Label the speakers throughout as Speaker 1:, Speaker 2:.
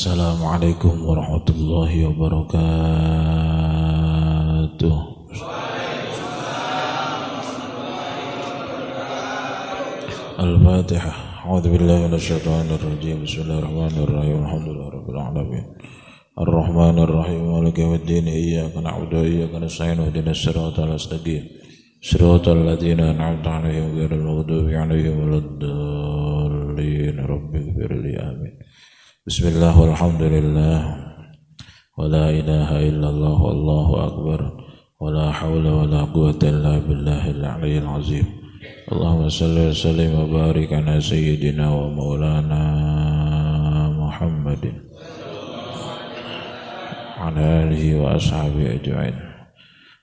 Speaker 1: Assalamualaikum warahmatullahi wabarakatuh. Al-Fatihah. A'udzu billahi minasyaitonir rajim. Bismillahirrahmanirrahim. Alhamdulillahirabbil alamin. Ar-Rahmanir Rahim. Maliki yaumiddin. Iyyaka na'budu wa iyyaka nasta'in. Ihdinas siratal mustaqim. Siratal ladzina an'amta 'alaihim ghairil maghdubi 'alaihim waladdallin. Rabbighfirli. Amin. Bismillah walhamdulillah wa la ilaha illallah wallahu akbar wa la hawla wa la quwwata illa billahil aliyyil azim. Allahumma salli wa sallim wa barik ala sayyidina wa maulana Muhammadin ala alihi wa ashabihi ajma'in.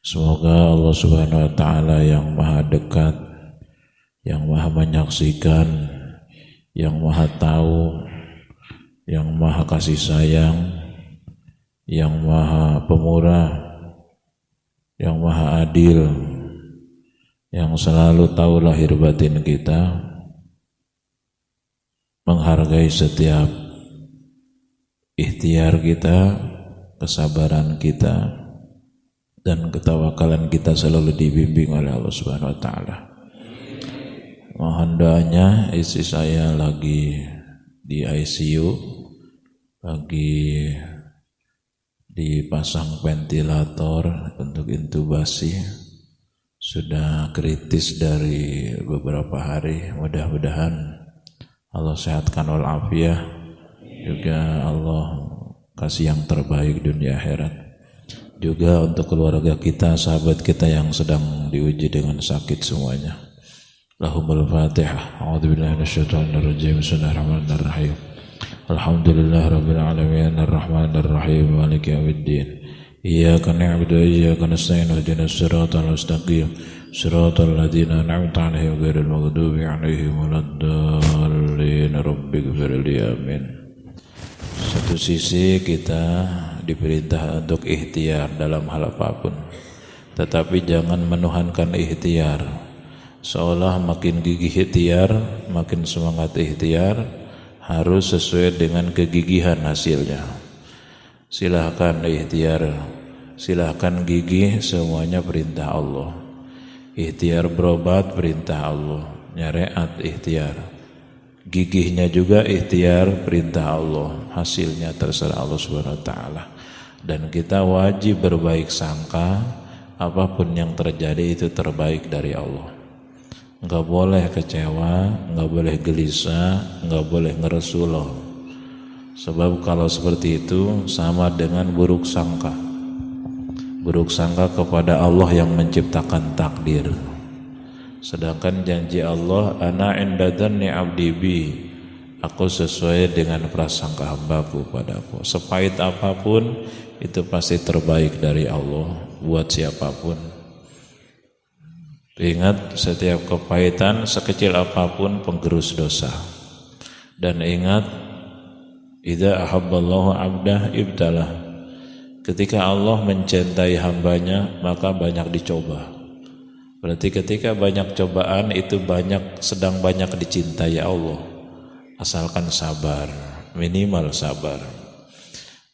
Speaker 1: Semoga Allah Subhanahu wa taala yang maha dekat, yang maha menyaksikan, yang maha tahu, yang maha kasih sayang, yang maha pemurah, yang maha adil, yang selalu tahu lahir batin kita, menghargai setiap ikhtiar kita, kesabaran kita, dan ketawakalan kita selalu dibimbing oleh Allah Subhanahu wa taala. Mohon doanya, istri saya lagi di ICU, lagi dipasang ventilator untuk intubasi, sudah kritis dari beberapa hari. Mudah-mudahan Allah sehatkan walafiat, juga Allah kasih yang terbaik dunia akhirat, juga untuk keluarga kita, sahabat kita yang sedang diuji dengan sakit semuanya. Lahumul Fatihah. A'udzu billahi minasyaitonir rajim. Bismillahirrahmanirrahim. Alhamdulillahirabbil alamin arrahmanir rahim maliki yaumiddin. Iyyaka na'budu wa iyyaka nasta'in ihdinas siratal mustaqim siratal ladzina an'amta 'alaihim ghairil maghdubi 'alaihim waladdallin. Rabbighfirli. Amin. Satu sisi kita diperintah untuk ikhtiar dalam hal apapun, tetapi jangan menuhankan ikhtiar. Seolah makin gigih ikhtiar, makin semangat ikhtiar, harus sesuai dengan kegigihan hasilnya. Silahkan ikhtiar, silahkan gigih, semuanya perintah Allah. Ikhtiar berobat perintah Allah, nyareat ikhtiar. Gigihnya juga ikhtiar perintah Allah, hasilnya terserah Allah Subhanahu wa taala. Dan kita wajib berbaik sangka, apapun yang terjadi itu terbaik dari Allah. Enggak boleh kecewa, enggak boleh gelisah, enggak boleh ngeresuloh. Sebab kalau seperti itu sama dengan buruk sangka. Buruk sangka kepada Allah yang menciptakan takdir. Sedangkan janji Allah, ana inda dzanni 'abdi bi, aku sesuai dengan prasangka hambaku padaku. Sepahit apapun itu pasti terbaik dari Allah buat siapapun. Ingat, setiap kepahitan sekecil apapun penggerus dosa. Dan ingat, idza ahabballahu 'abdah ibtalah. Ketika Allah mencintai hambanya, maka banyak dicoba. Berarti ketika banyak cobaan itu sedang banyak dicintai Allah. Asalkan sabar, minimal sabar.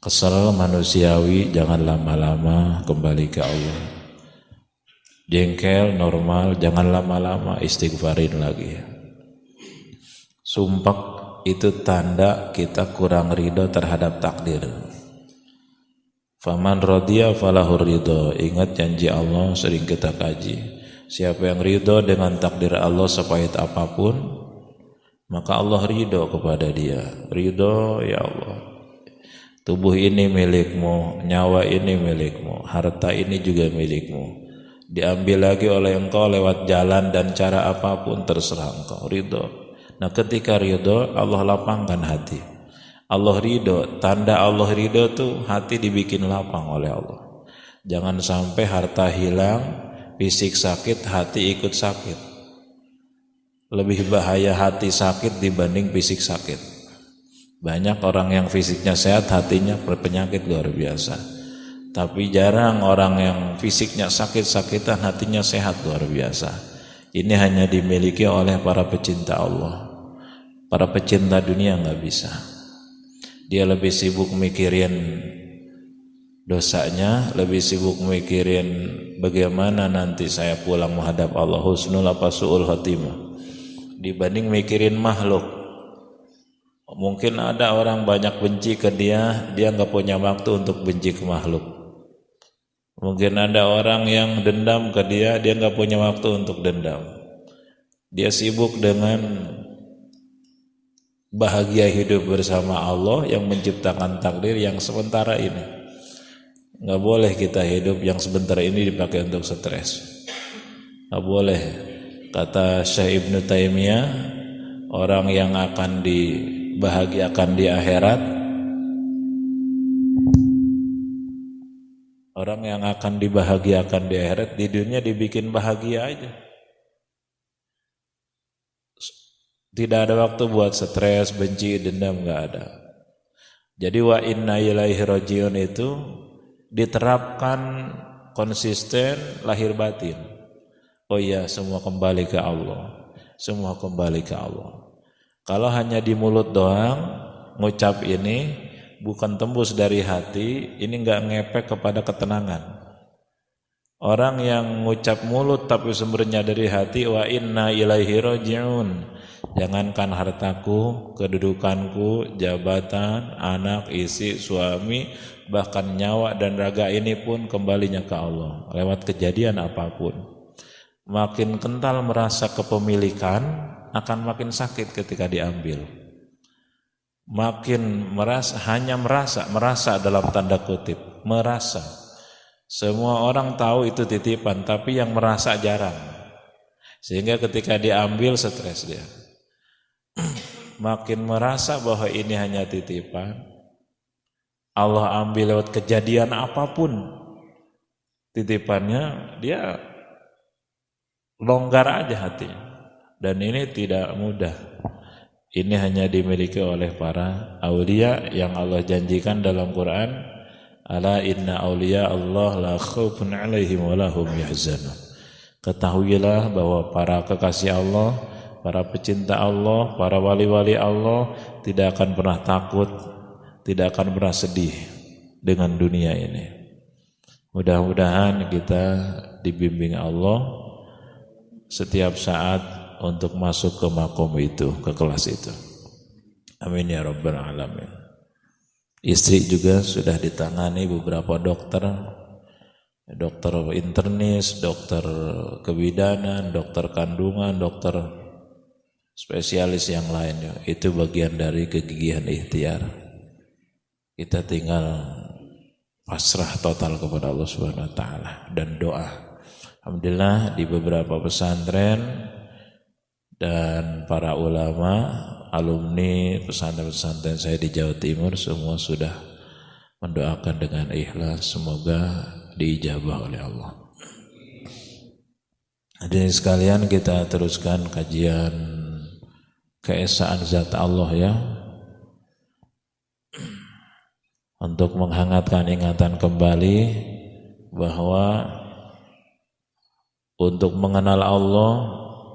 Speaker 1: Kesal manusiawi jangan lama-lama, kembali ke Allah. Jengkel normal, jangan lama-lama, istighfarin lagi. Sumpah itu tanda kita kurang ridho terhadap takdir. Faman radiya falahur ridho. Ingat janji Allah, sering kita kaji. Siapa yang ridho dengan takdir Allah sepahit apapun, maka Allah ridho kepada dia. Ridho, ya Allah, tubuh ini milikmu, nyawa ini milikmu, harta ini juga milikmu. Diambil lagi oleh engkau lewat jalan dan cara apapun, terserah engkau. Ridho. Nah, ketika ridho, Allah lapangkan hati. Allah ridho, tanda Allah ridho tuh hati dibikin lapang oleh Allah. Jangan sampai harta hilang, fisik sakit, hati ikut sakit. Lebih bahaya hati sakit dibanding fisik sakit. Banyak orang yang fisiknya sehat, hatinya berpenyakit luar biasa. Tapi jarang orang yang fisiknya sakit-sakitan, hatinya sehat luar biasa. Ini hanya dimiliki oleh para pecinta Allah. Para pecinta dunia nggak bisa. Dia lebih sibuk mikirin dosanya, lebih sibuk mikirin bagaimana nanti saya pulang menghadap Allah, husnul apa su'ul khatimah, dibanding mikirin makhluk. Mungkin ada orang banyak benci ke dia nggak punya waktu untuk benci ke makhluk. Mungkin ada orang yang dendam ke dia nggak punya waktu untuk dendam. Dia sibuk dengan bahagia hidup bersama Allah yang menciptakan takdir yang sementara ini. Nggak boleh kita hidup yang sebentar ini dipakai untuk stres. Nggak boleh. Kata Syekh Ibnu Taimiyah, orang yang akan dibahagiakan di akhirat, orang yang akan dibahagiakan di akhirat, di dunia dibikin bahagia aja. Tidak ada waktu buat stres, benci, dendam, nggak ada. Jadi wa inna ilaihi rajiun itu diterapkan konsisten lahir batin. Oh iya, semua kembali ke Allah. Semua kembali ke Allah. Kalau hanya di mulut doang ngucap ini, bukan tembus dari hati, ini enggak ngepek kepada ketenangan. Orang yang ngucap mulut tapi sumbernya dari hati, wa inna ilaihi rajiun. Jangankan hartaku, kedudukanku, jabatan, anak, istri, suami, bahkan nyawa dan raga ini pun kembalinya ke Allah lewat kejadian apapun. Makin kental merasa kepemilikan, akan makin sakit ketika diambil. Makin merasa dalam tanda kutip, merasa. Semua orang tahu itu titipan, tapi yang merasa jarang. Sehingga ketika diambil stres dia. Makin merasa bahwa ini hanya titipan, Allah ambil lewat kejadian apapun titipannya, dia longgar aja hatinya. Dan ini tidak mudah. Ini hanya dimiliki oleh para aulia yang Allah janjikan dalam Quran, ala inna auliya Allah la khaufun alaihim wa lahum yahzanun. Ketahuilah bahwa para kekasih Allah, para pecinta Allah, para wali-wali Allah tidak akan pernah takut, tidak akan pernah sedih dengan dunia ini. Mudah-mudahan kita dibimbing Allah setiap saat untuk masuk ke makom itu, ke kelas itu. Amin ya rabbal alamin. Istri juga sudah ditangani beberapa dokter internis, dokter kebidanan, dokter kandungan, dokter spesialis yang lainnya. Itu bagian dari kegigihan ikhtiar. Kita tinggal pasrah total kepada Allah Subhanahu wa taala dan doa. Alhamdulillah di beberapa pesantren dan para ulama, alumni pesantren-pesantren saya di Jawa Timur semua sudah mendoakan dengan ikhlas, semoga diijabah oleh Allah. Hadirin sekalian, kita teruskan kajian keesaan zat Allah ya, untuk menghangatkan ingatan kembali bahwa untuk mengenal Allah,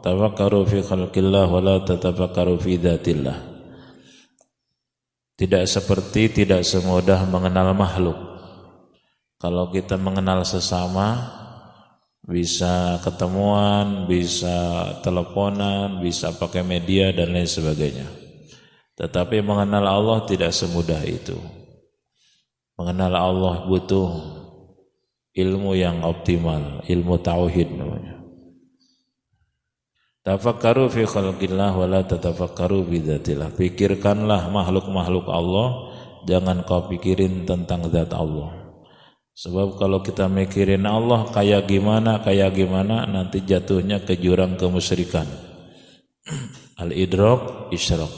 Speaker 1: tafakkaru fi khalqillah wa la tatafakkaru fi dzatillah. Tidak semudah mengenal makhluk. Kalau kita mengenal sesama, bisa ketemuan, bisa teleponan, bisa pakai media dan lain sebagainya. Tetapi mengenal Allah tidak semudah itu. Mengenal Allah butuh ilmu yang optimal, ilmu tauhid namanya. Tafakkaru fi khalqillah wa la tatafakkaru bi dzatillah. Pikirkanlah makhluk-makhluk Allah, jangan kau pikirin tentang zat Allah. Sebab kalau kita mikirin Allah kayak gimana, nanti jatuhnya ke jurang kemusyrikan. Al-idrak isyrak,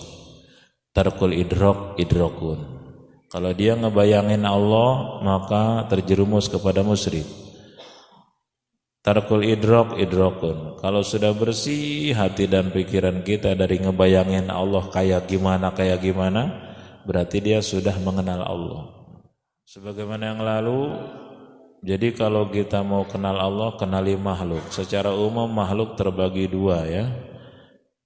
Speaker 1: tarkul idrak idrakun. Kalau dia ngebayangin Allah, maka terjerumus kepada musyrik. Tarkul idrak idrakun. Kalau sudah bersih hati dan pikiran kita dari ngebayangin Allah kayak gimana, berarti dia sudah mengenal Allah. Sebagaimana yang lalu, jadi kalau kita mau kenal Allah, kenali makhluk. Secara umum makhluk terbagi dua ya.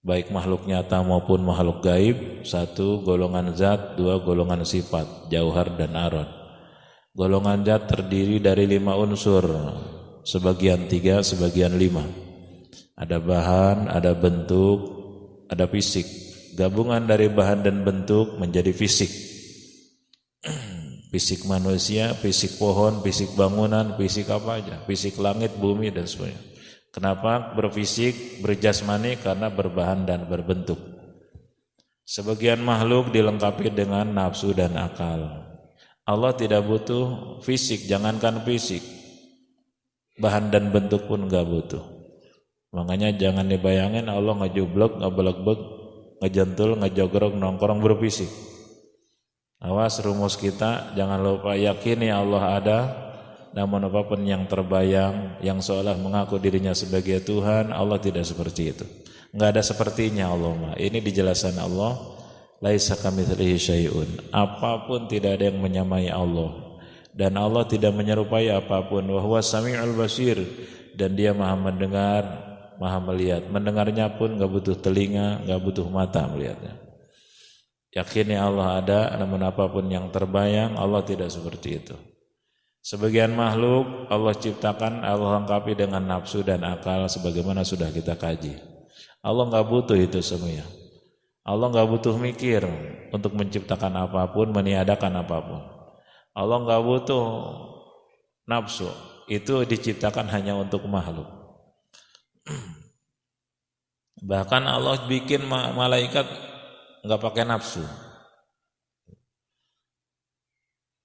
Speaker 1: baik makhluk nyata maupun makhluk gaib. Satu, golongan zat. Dua, golongan sifat, jauhar dan aron. Golongan zat terdiri dari 5 unsur, sebagian 3, sebagian 5. Ada bahan, ada bentuk, ada fisik. Gabungan dari bahan dan bentuk menjadi fisik. Fisik manusia, fisik pohon, fisik bangunan, fisik apa aja, fisik langit, bumi dan sebagainya. Kenapa berfisik, berjasmani? Karena berbahan dan berbentuk. Sebagian makhluk dilengkapi dengan nafsu dan akal. Allah tidak butuh fisik, jangankan fisik, bahan dan bentuk pun enggak butuh. Makanya jangan dibayangin Allah ngejublek, ngebelek-belek, ngejentul, ngejogrok, nongkrong berfisik. Awas rumus kita, jangan lupa yakini Allah ada, namun apapun yang terbayang, yang seolah mengaku dirinya sebagai Tuhan, Allah tidak seperti itu. Enggak ada sepertinya Allah mah. Ini dijelasan Allah, laisa kamitslihi syai'un. Apapun tidak ada yang menyamai Allah. Dan Allah tidak menyerupai apapun. Wa huwas sami'ul basir. Dan Dia Maha mendengar, Maha melihat. Mendengarnya pun enggak butuh telinga, enggak butuh mata melihatnya. Yakini Allah ada, namun apapun yang terbayang, Allah tidak seperti itu. Sebagian makhluk Allah ciptakan, Allah lengkapi dengan nafsu dan akal sebagaimana sudah kita kaji. Allah enggak butuh itu semuanya. Allah enggak butuh mikir untuk menciptakan apapun, meniadakan apapun. Allah enggak butuh nafsu, itu diciptakan hanya untuk makhluk. Bahkan Allah bikin malaikat enggak pakai nafsu.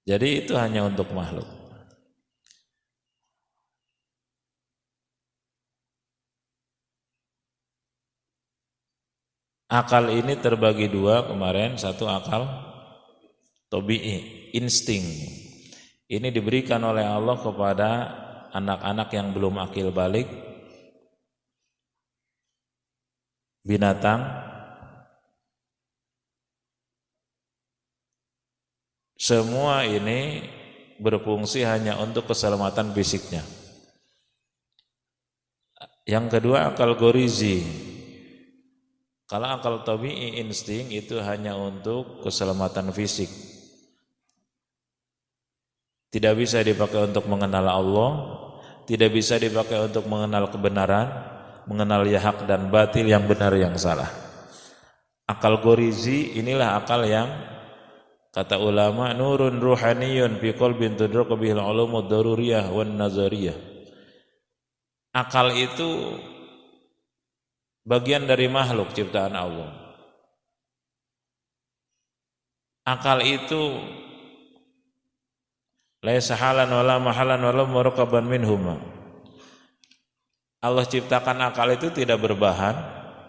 Speaker 1: Jadi itu hanya untuk makhluk. Akal ini terbagi 2 kemarin. Satu akal tabi'i, insting. Ini diberikan oleh Allah kepada anak-anak yang belum akil balik, binatang. Semua ini berfungsi hanya untuk keselamatan fisiknya. Yang kedua akal gorizi. Kalau akal tabi'i, insting, itu hanya untuk keselamatan fisik. Tidak bisa dipakai untuk mengenal Allah, tidak bisa dipakai untuk mengenal kebenaran, mengenal ya hak dan batil, yang benar yang salah. Akal gorizi inilah akal yang kata ulama nurun ruhaniyun fi qalbin tudraku bihil ulumud daruriyah wan nazariyah. Akal itu bagian dari makhluk ciptaan Allah. Akal itu laisa halan wala mahalan wala murakaban minhuma. Allah ciptakan akal itu tidak berbahan.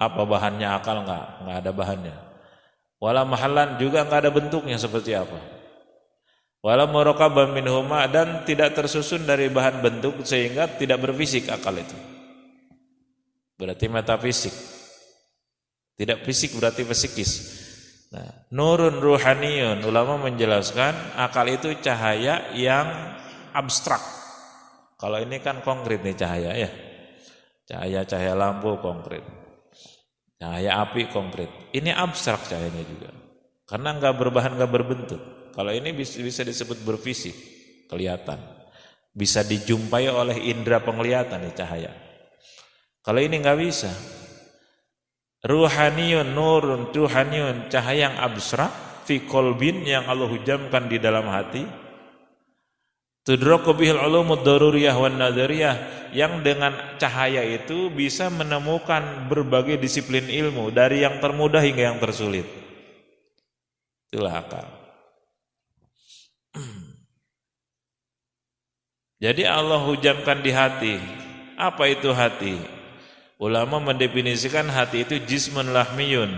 Speaker 1: Apa bahannya akal? Enggak ada bahannya. Wala mahalan juga enggak ada bentuknya seperti apa. Wala murakaban minhuma, dan tidak tersusun dari bahan bentuk sehingga tidak berfisik akal itu. Berarti metafisik. Tidak fisik berarti fisikis. Nah, nurun ruhaniyun, ulama menjelaskan akal itu cahaya yang abstrak. Kalau ini kan konkret nih cahaya ya. Cahaya lampu konkret. Cahaya api konkret. Ini abstrak cahayanya juga. Karena enggak berbahan, enggak berbentuk. Kalau ini bisa disebut berfisik, kelihatan. Bisa dijumpai oleh indera penglihatan nih cahaya. Kalau ini enggak bisa. Ruhaniyun nurun ruhaniyun, cahaya yang abstrak fi qalbin, yang Allah hujamkan di dalam hati. Tudraku bihil ulumud daruriyah wan nazariyah, yang dengan cahaya itu bisa menemukan berbagai disiplin ilmu dari yang termudah hingga yang tersulit. Itulah akal. Jadi Allah hujamkan di hati. Apa itu hati? Ulama mendefinisikan hati itu jismun lahmiyun,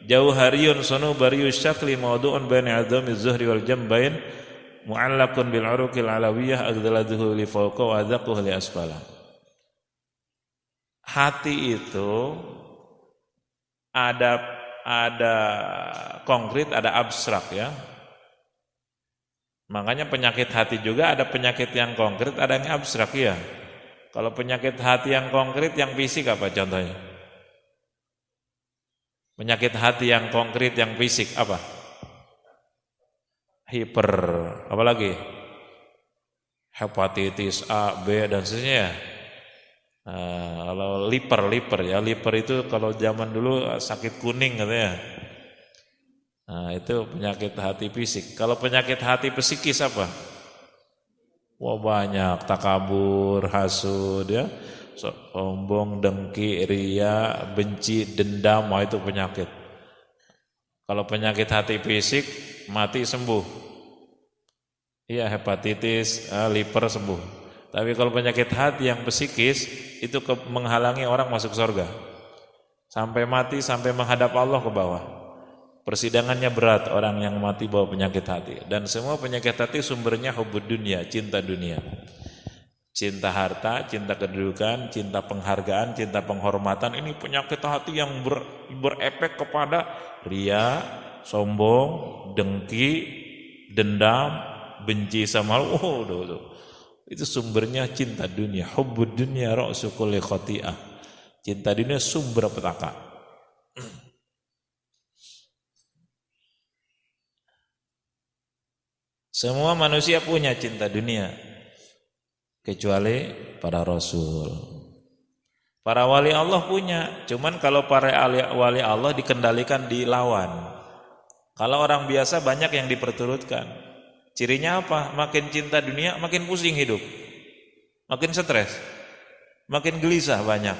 Speaker 1: jauhariyun sanubariyus syakli mawdu'un baina 'azamiz zuhri wal jambain, mu'allaqun bil 'uruqil 'alawiyah agdaladuhu li fawqa wa adzaquhu li asfala. Hati itu ada konkret, ada abstrak ya. Makanya penyakit hati juga ada penyakit yang konkret, ada yang abstrak ya. Kalau penyakit hati yang konkret, yang fisik apa contohnya? Penyakit hati yang konkret, yang fisik apa? Hiper, apa lagi? Hepatitis A, B dan seterusnya. Kalau liver ya, liver itu kalau zaman dulu sakit kuning katanya. Nah, itu penyakit hati fisik. Kalau penyakit hati psikis apa? Wah banyak, takabur, hasud ya, sombong, dengki, ria, benci, dendam, wah itu penyakit. Kalau penyakit hati fisik mati sembuh. Iya, hepatitis, liver sembuh. Tapi kalau penyakit hati yang psikis itu menghalangi orang masuk surga. Sampai mati, sampai menghadap Allah ke bawah. Persidangannya berat orang yang mati bawa penyakit hati. Dan semua penyakit hati sumbernya hubbud dunia, cinta dunia. Cinta harta, cinta kedudukan, cinta penghargaan, cinta penghormatan. Ini penyakit hati yang berefek kepada ria, sombong, dengki, dendam, benci sama Allah. Itu sumbernya cinta dunia. Hubbud dunia ra'su kulli khati'ah. Cinta dunia sumber petaka. Semua manusia punya cinta dunia kecuali para rasul. Para wali Allah punya, cuman kalau para wali Allah dikendalikan, dilawan. Kalau orang biasa banyak yang diperturutkan. Cirinya apa? Makin cinta dunia, makin pusing hidup. Makin stres. Makin gelisah banyak.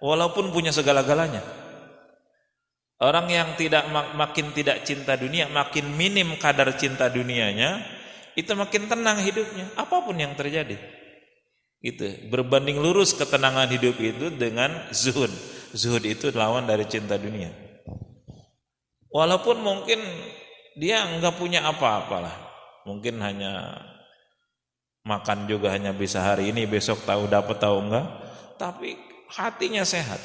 Speaker 1: Walaupun punya segala-galanya. Orang yang makin tidak cinta dunia, makin minim kadar cinta dunianya, itu makin tenang hidupnya, apapun yang terjadi. Gitu. Berbanding lurus ketenangan hidup itu dengan zuhud. Zuhud itu lawan dari cinta dunia. Walaupun mungkin dia enggak punya apa-apalah. Mungkin hanya makan juga hanya bisa hari ini, besok tahu dapat tahu enggak. Tapi hatinya sehat.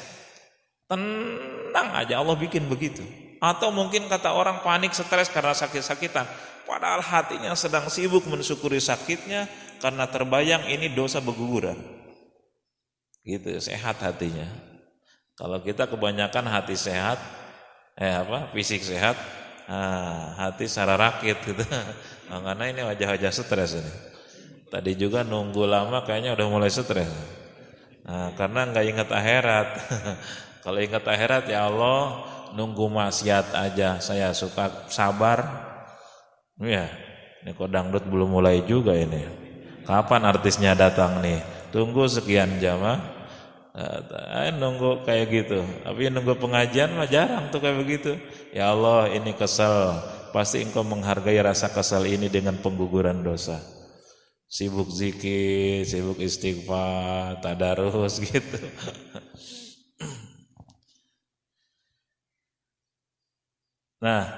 Speaker 1: Tenang aja, Allah bikin begitu. Atau mungkin kata orang panik, stres karena sakit-sakitan. Padahal hatinya sedang sibuk mensyukuri sakitnya karena terbayang ini dosa berguguran. Gitu, sehat hatinya. Kalau kita kebanyakan hati sehat, fisik sehat, hati secara rakit gitu. Karena ini wajah-wajah stres ini. Tadi juga nunggu lama kayaknya udah mulai stres. Karena enggak ingat akhirat. Kalau ingat akhirat, ya Allah, nunggu maksiat aja saya suka sabar. Ya, ini kok dangdut belum mulai juga ini. Kapan artisnya datang nih? Tunggu sekian jam nunggu kayak gitu. Tapi nunggu pengajian mah jarang tuh kayak begitu. Ya Allah, ini kesel. Pasti engkau menghargai rasa kesal ini dengan pengguguran dosa. Sibuk zikir, sibuk istighfar, tadarus gitu. Nah,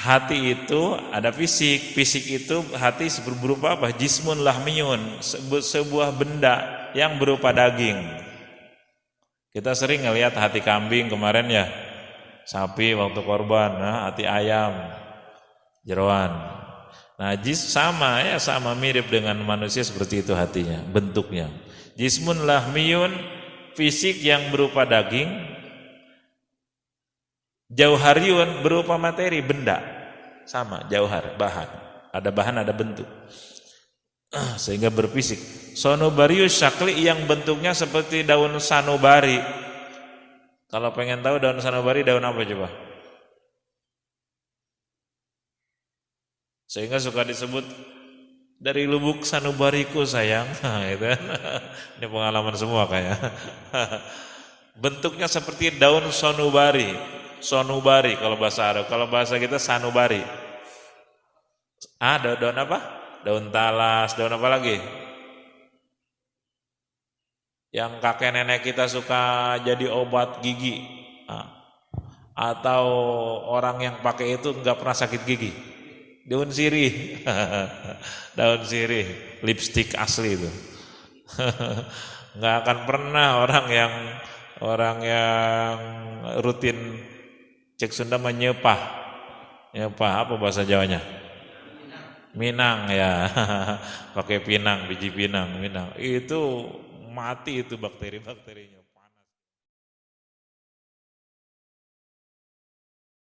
Speaker 1: hati itu ada fisik. Fisik itu hati berupa apa? Jismun lahmiyun, sebuah benda yang berupa daging. Kita sering ngelihat hati kambing kemarin ya, sapi waktu korban, hati ayam, jeroan. Nah, sama mirip dengan manusia seperti itu hatinya, bentuknya. Jismun lahmiyun, fisik yang berupa daging. Jauhariyun berupa materi, benda. Sama, jauhar, bahan. Ada bahan, ada bentuk. Sehingga berfisik. Sonubarius syakli yang bentuknya seperti daun sanubari. Kalau pengen tahu daun sanubari daun apa coba? Sehingga suka disebut dari lubuk sanubariku sayang. Ini pengalaman semua kayak. Bentuknya seperti daun sonubari. Sonubari kalau bahasa Arab. Kalau bahasa kita sanubari. Daun apa? Daun talas, daun apa lagi? Yang kakek nenek kita suka jadi obat gigi. Atau orang yang pakai itu enggak pernah sakit gigi. Daun sirih. Daun sirih, lipstik asli itu. Enggak akan pernah orang yang rutin cek Sunda menyepah. Nyepah apa bahasa Jawanya? Minang ya. Pakai pinang, biji pinang, minang. Itu mati itu bakteri-bakterinya.